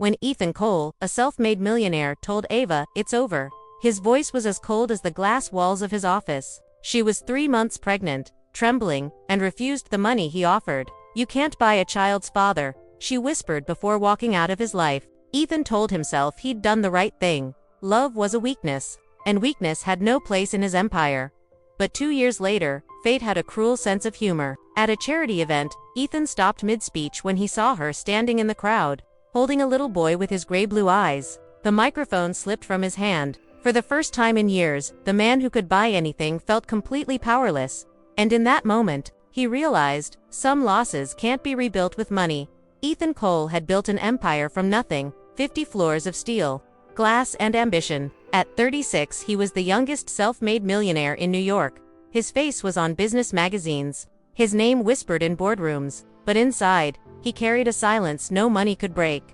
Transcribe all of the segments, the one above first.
when Ethan Cole, a self-made millionaire, told Ava, "It's over." His voice was as cold as the glass walls of his office. She was 3 months pregnant, trembling, and refused the money he offered. "You can't buy a child's father," she whispered before walking out of his life. Ethan told himself he'd done the right thing. Love was a weakness, and weakness had no place in his empire. But 2 years later, fate had a cruel sense of humor. At a charity event, Ethan stopped mid-speech when he saw her standing in the crowd, holding a little boy with his gray-blue eyes. The microphone slipped from his hand. For the first time in years, the man who could buy anything felt completely powerless. And in that moment, he realized, some losses can't be rebuilt with money. Ethan Cole had built an empire from nothing, 50 floors of steel, glass and ambition. At 36, he was the youngest self-made millionaire in New York. His face was on business magazines. His name whispered in boardrooms. But inside, he carried a silence no money could break.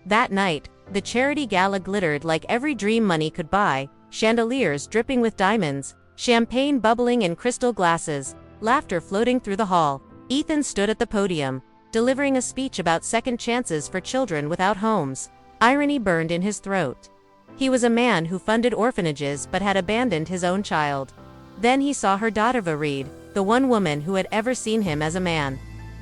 That night, the charity gala glittered like every dream money could buy, chandeliers dripping with diamonds, champagne bubbling in crystal glasses, laughter floating through the hall. Ethan stood at the podium, delivering a speech about second chances for children without homes. Irony burned in his throat. He was a man who funded orphanages but had abandoned his own child. Then he saw her daughter Vareed, the one woman who had ever seen him as a man.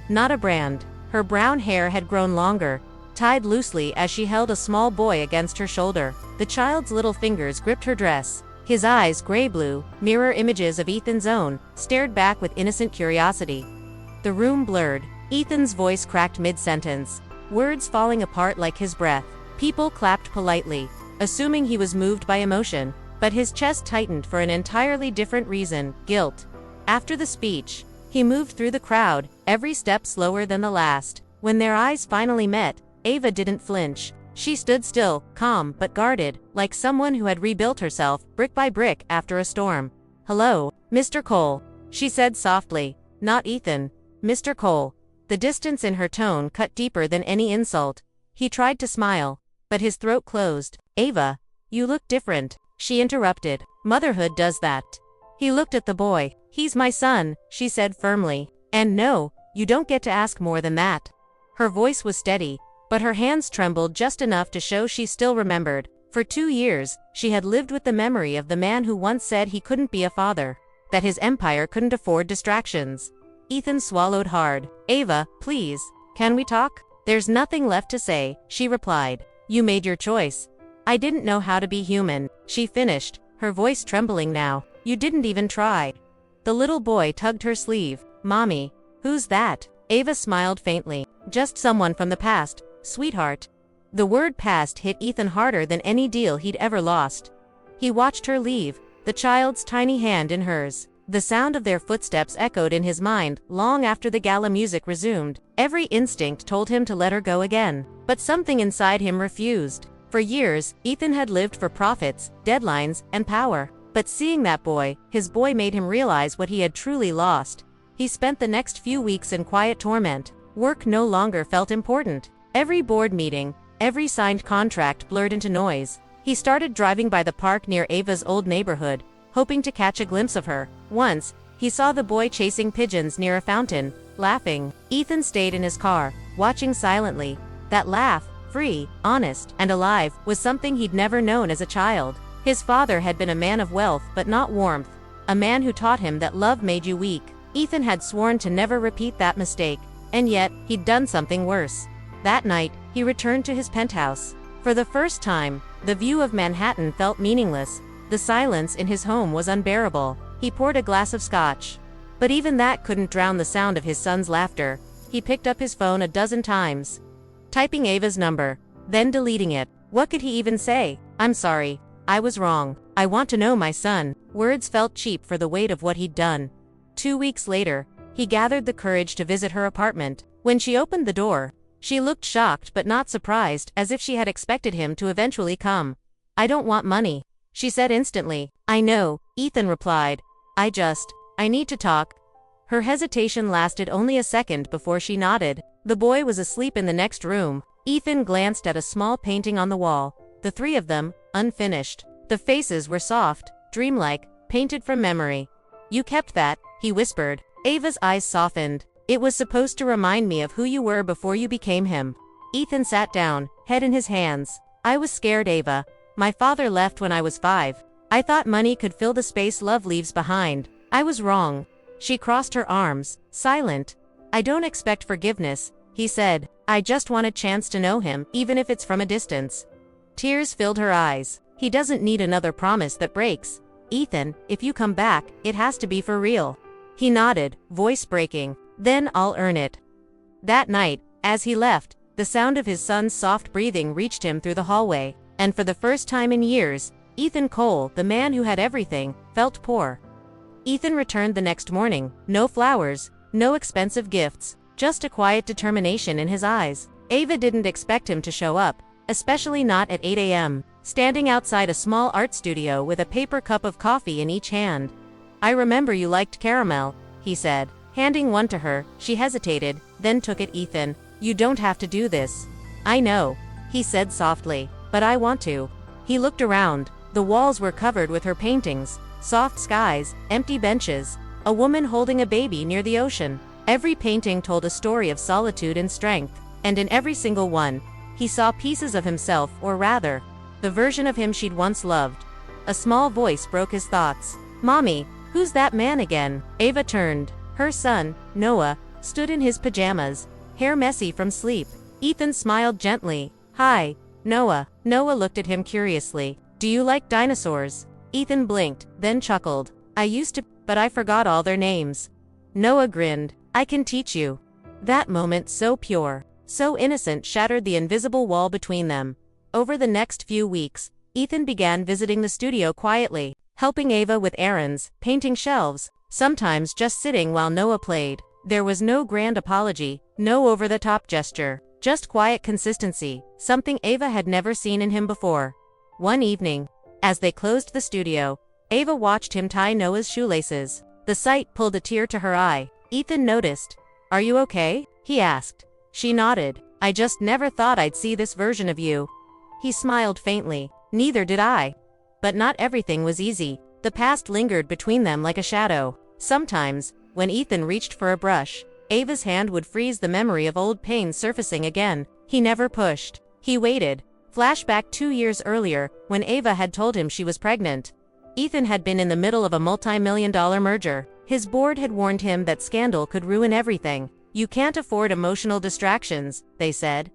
Not a brand. Her brown hair had grown longer, tied loosely as she held a small boy against her shoulder. The child's little fingers gripped her dress. His eyes, gray-blue, mirror images of Ethan's own, stared back with innocent curiosity. The room blurred. Ethan's voice cracked mid-sentence, words falling apart like his breath. People clapped politely, assuming he was moved by emotion, but his chest tightened for an entirely different reason: guilt. After the speech, he moved through the crowd, every step slower than the last. When their eyes finally met, Ava didn't flinch. She stood still, calm but guarded, like someone who had rebuilt herself, brick by brick, after a storm. "Hello, Mr. Cole," she said softly. "Not Ethan. Mr. Cole." The distance in her tone cut deeper than any insult. He tried to smile, but his throat closed. "Ava, you look different," she interrupted. "Motherhood does that." He looked at the boy. "He's my son," she said firmly. "And no, you don't get to ask more than that." Her voice was steady, but her hands trembled just enough to show she still remembered. For 2 years, she had lived with the memory of the man who once said he couldn't be a father, that his empire couldn't afford distractions. Ethan swallowed hard. "Ava, please, can we talk?" "There's nothing left to say," she replied. "You made your choice. I didn't know how to be human," she finished, her voice trembling now. "You didn't even try." The little boy tugged her sleeve. "Mommy, who's that?" Ava smiled faintly. "Just someone from the past, sweetheart." The word past hit Ethan harder than any deal he'd ever lost. He watched her leave, the child's tiny hand in hers. The sound of their footsteps echoed in his mind long after the gala music resumed. Every instinct told him to let her go again, but something inside him refused. For years, Ethan had lived for profits, deadlines, and power. But seeing that boy, his boy, made him realize what he had truly lost. He spent the next few weeks in quiet torment. Work no longer felt important. Every board meeting, every signed contract blurred into noise. He started driving by the park near Ava's old neighborhood, hoping to catch a glimpse of her. Once, he saw the boy chasing pigeons near a fountain, laughing. Ethan stayed in his car, watching silently. That laugh, free, honest, and alive, was something he'd never known as a child. His father had been a man of wealth but not warmth, a man who taught him that love made you weak. Ethan had sworn to never repeat that mistake, and yet, he'd done something worse. That night, he returned to his penthouse. For the first time, the view of Manhattan felt meaningless. The silence in his home was unbearable. He poured a glass of scotch. But even that couldn't drown the sound of his son's laughter. He picked up his phone a dozen times, typing Ava's number, then deleting it. What could he even say? "I'm sorry. I was wrong. I want to know my son." Words felt cheap for the weight of what he'd done. 2 weeks later, he gathered the courage to visit her apartment. When she opened the door, she looked shocked but not surprised, as if she had expected him to eventually come. "I don't want money," she said instantly. "I know," Ethan replied. I need to talk." Her hesitation lasted only a second before she nodded. The boy was asleep in the next room. Ethan glanced at a small painting on the wall, the 3 of them, unfinished. The faces were soft, dreamlike, painted from memory. "You kept that," he whispered. Ava's eyes softened. "It was supposed to remind me of who you were before you became him." Ethan sat down, head in his hands. I was scared, Ava. My father left when I was 5. I thought money could fill the space love leaves behind. I was wrong. She crossed her arms, silent. I don't expect forgiveness, he said. I just want a chance to know him, even if it's from a distance. Tears filled her eyes. He doesn't need another promise that breaks. Ethan, if you come back, it has to be for real. He nodded, voice breaking. Then I'll earn it. That night, as he left, the sound of his son's soft breathing reached him through the hallway, and for the first time in years, Ethan Cole, the man who had everything, felt poor. Ethan returned the next morning, no flowers, no expensive gifts, just a quiet determination in his eyes. Ava didn't expect him to show up, especially not at 8 a.m., standing outside a small art studio with a paper cup of coffee in each hand. I remember you liked caramel, he said. Handing one to her, she hesitated, then took it. Ethan, you don't have to do this. I know, he said softly, but I want to. He looked around. The walls were covered with her paintings, soft skies, empty benches, a woman holding a baby near the ocean. Every painting told a story of solitude and strength, and in every single one, he saw pieces of himself, or rather, the version of him she'd once loved. A small voice broke his thoughts. Mommy, who's that man again? Ava turned. Her son, Noah, stood in his pajamas, hair messy from sleep. Ethan smiled gently. Hi, Noah. Noah looked at him curiously. Do you like dinosaurs? Ethan blinked, then chuckled. I used to, but I forgot all their names. Noah grinned. I can teach you. That moment, so pure, so innocent, shattered the invisible wall between them. Over the next few weeks, Ethan began visiting the studio quietly, helping Ava with errands, painting shelves, sometimes just sitting while Noah played. There was no grand apology, no over-the-top gesture, just quiet consistency, something Ava had never seen in him before. One evening, as they closed the studio, Ava watched him tie Noah's shoelaces. The sight pulled a tear to her eye. Ethan noticed. Are you okay? He asked. She nodded. I just never thought I'd see this version of you. He smiled faintly. Neither did I. But not everything was easy. The past lingered between them like a shadow. Sometimes, when Ethan reached for a brush, Ava's hand would freeze, the memory of old pain surfacing again. He never pushed. He waited. Flashback 2 years earlier, when Ava had told him she was pregnant. Ethan had been in the middle of a multi-million-dollar merger. His board had warned him that scandal could ruin everything. You can't afford emotional distractions, they said.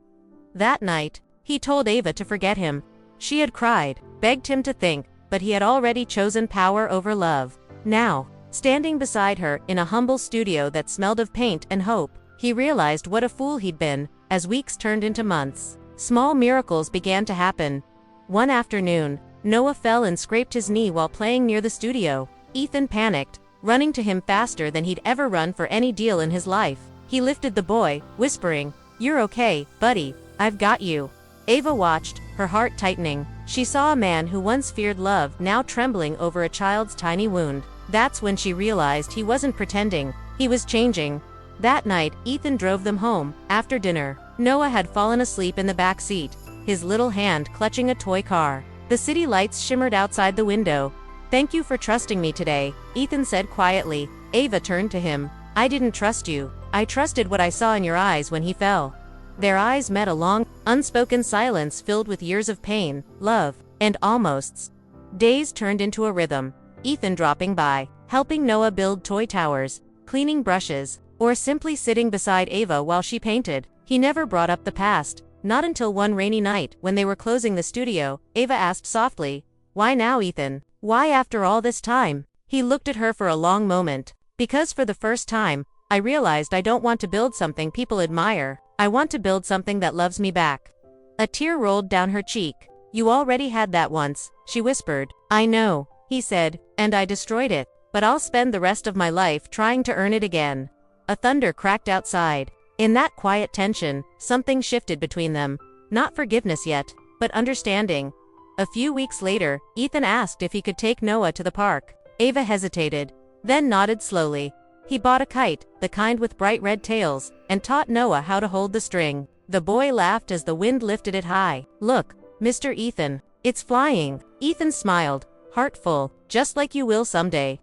That night, he told Ava to forget him. She had cried, begged him to think, but he had already chosen power over love. Now, standing beside her in a humble studio that smelled of paint and hope, he realized what a fool he'd been. As weeks turned into months, small miracles began to happen. One afternoon, Noah fell and scraped his knee while playing near the studio. Ethan panicked, running to him faster than he'd ever run for any deal in his life. He lifted the boy, whispering, "You're okay, buddy, I've got you." Ava watched, her heart tightening. She saw a man who once feared love now trembling over a child's tiny wound. That's when she realized he wasn't pretending, he was changing. That night, Ethan drove them home. After dinner, Noah had fallen asleep in the back seat, his little hand clutching a toy car. The city lights shimmered outside the window. "Thank you for trusting me today," Ethan said quietly. Ava turned to him. "I didn't trust you. I trusted what I saw in your eyes when he fell." Their eyes met, a long, unspoken silence filled with years of pain, love, and almosts. Days turned into a rhythm. Ethan dropping by, helping Noah build toy towers, cleaning brushes, or simply sitting beside Ava while she painted. He never brought up the past, not until one rainy night when they were closing the studio. Ava asked softly, "Why now, Ethan? Why after all this time?" He looked at her for a long moment. "Because for the first time, I realized I don't want to build something people admire. I want to build something that loves me back." A tear rolled down her cheek. "You already had that once," she whispered. "I know," he said, "and I destroyed it. But I'll spend the rest of my life trying to earn it again." A thunder cracked outside. In that quiet tension, something shifted between them. Not forgiveness yet, but understanding. A few weeks later, Ethan asked if he could take Noah to the park. Ava hesitated, then nodded slowly. He bought a kite, the kind with bright red tails, and taught Noah how to hold the string. The boy laughed as the wind lifted it high. "Look, Mr. Ethan, it's flying." Ethan smiled, heartful, "Just like you will someday."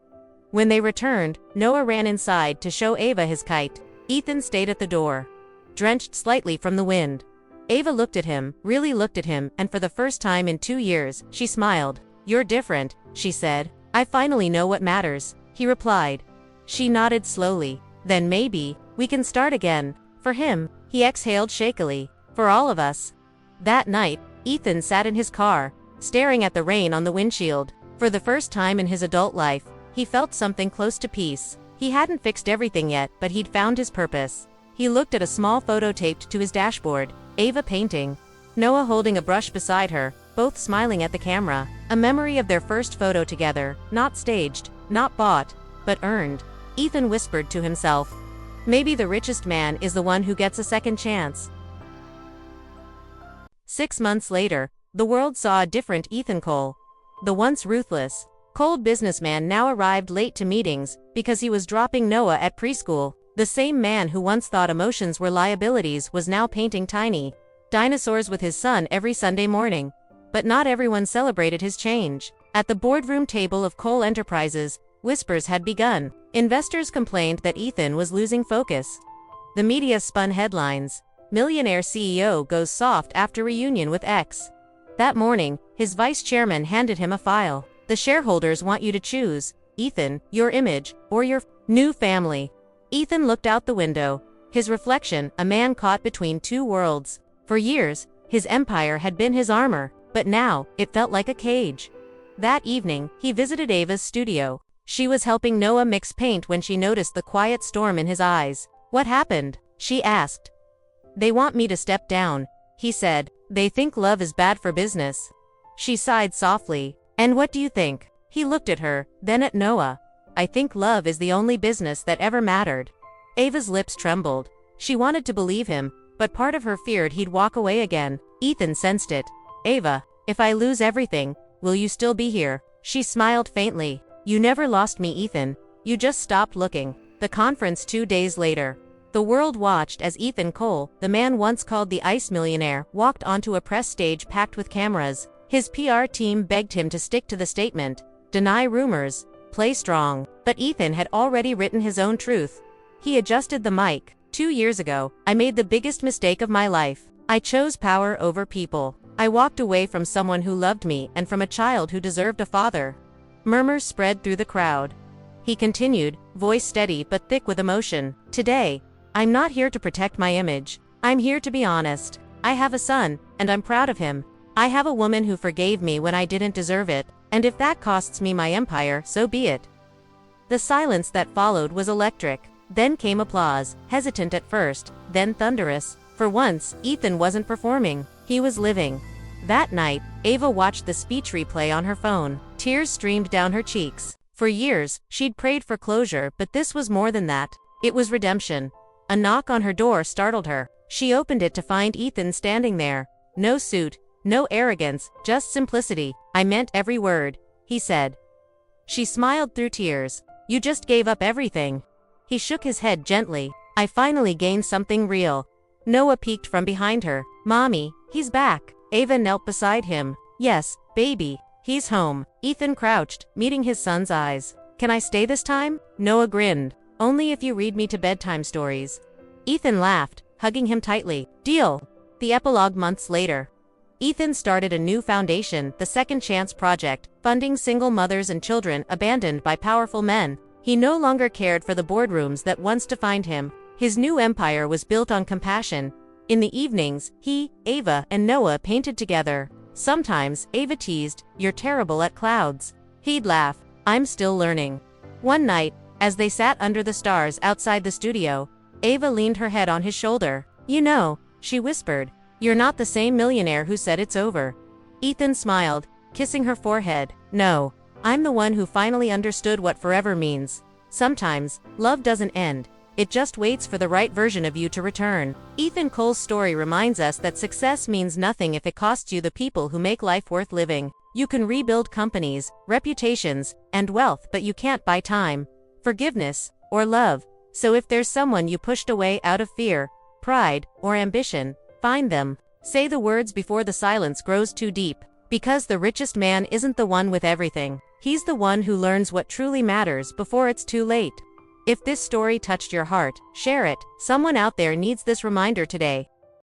When they returned, Noah ran inside to show Ava his kite. Ethan stayed at the door, drenched slightly from the wind. Ava looked at him, really looked at him, and for the first time in 2 years, she smiled. "You're different," she said. "I finally know what matters," he replied. She nodded slowly. "Then maybe we can start again." For him, he exhaled shakily. "For all of us." That night, Ethan sat in his car, staring at the rain on the windshield. For the first time in his adult life, he felt something close to peace. He hadn't fixed everything yet, but he'd found his purpose. He looked at a small photo taped to his dashboard, Ava painting, Noah holding a brush beside her, both smiling at the camera. A memory of their first photo together, not staged, not bought, but earned. Ethan whispered to himself, "Maybe the richest man is the one who gets a second chance." 6 months later, the world saw a different Ethan Cole. The once ruthless, cold businessman now arrived late to meetings because he was dropping Noah at preschool. The same man who once thought emotions were liabilities was now painting tiny dinosaurs with his son every Sunday morning. But not everyone celebrated his change. At the boardroom table of Cole Enterprises, whispers had begun. Investors complained that Ethan was losing focus. The media spun headlines. Millionaire CEO goes soft after reunion with ex. That morning, his vice chairman handed him a file. "The shareholders want you to choose, Ethan, your image, or your new family." Ethan looked out the window. His reflection, a man caught between two worlds. For years, his empire had been his armor, but now, it felt like a cage. That evening, he visited Ava's studio. She was helping Noah mix paint when she noticed the quiet storm in his eyes. "What happened?" she asked. "They want me to step down," he said. "They think love is bad for business." She sighed softly. "And what do you think?" He looked at her, then at Noah. "I think love is the only business that ever mattered." Ava's lips trembled. She wanted to believe him, but part of her feared he'd walk away again. Ethan sensed it. "Ava, if I lose everything, will you still be here?" She smiled faintly. "You never lost me, Ethan. You just stopped looking." The conference 2 days later. The world watched as Ethan Cole, the man once called the Ice Millionaire, walked onto a press stage packed with cameras. His PR team begged him to stick to the statement, deny rumors, play strong. But Ethan had already written his own truth. He adjusted the mic. "2 years ago, I made the biggest mistake of my life. I chose power over people. I walked away from someone who loved me and from a child who deserved a father." Murmurs spread through the crowd. He continued, voice steady but thick with emotion. "Today, I'm not here to protect my image. I'm here to be honest. I have a son, and I'm proud of him. I have a woman who forgave me when I didn't deserve it, and if that costs me my empire, so be it." The silence that followed was electric. Then came applause, hesitant at first, then thunderous. For once, Ethan wasn't performing. He was living. That night, Ava watched the speech replay on her phone. Tears streamed down her cheeks. For years, she'd prayed for closure, but this was more than that. It was redemption. A knock on her door startled her. She opened it to find Ethan standing there. No suit, no arrogance, just simplicity. "I meant every word," he said. She smiled through tears. "You just gave up everything." He shook his head gently. "I finally gained something real." Noah peeked from behind her. "Mommy, he's back." Ava knelt beside him. "Yes, baby, he's home." Ethan crouched, meeting his son's eyes. "Can I stay this time?" Noah grinned. "Only if you read me to bedtime stories." Ethan laughed, hugging him tightly. "Deal." The epilogue months later. Ethan started a new foundation, the Second Chance Project, funding single mothers and children abandoned by powerful men. He no longer cared for the boardrooms that once defined him. His new empire was built on compassion. In the evenings, he, Ava, and Noah painted together. Sometimes, Ava teased, "You're terrible at clouds." He'd laugh, "I'm still learning." One night, as they sat under the stars outside the studio, Ava leaned her head on his shoulder. "You know," she whispered, "you're not the same millionaire who said it's over." Ethan smiled, kissing her forehead. "No, I'm the one who finally understood what forever means. Sometimes, love doesn't end. It just waits for the right version of you to return." Ethan Cole's story reminds us that success means nothing if it costs you the people who make life worth living. You can rebuild companies, reputations, and wealth, but you can't buy time, forgiveness, or love. So if there's someone you pushed away out of fear, pride, or ambition, find them. Say the words before the silence grows too deep. Because the richest man isn't the one with everything. He's the one who learns what truly matters before it's too late. If this story touched your heart, share it. Someone out there needs this reminder today.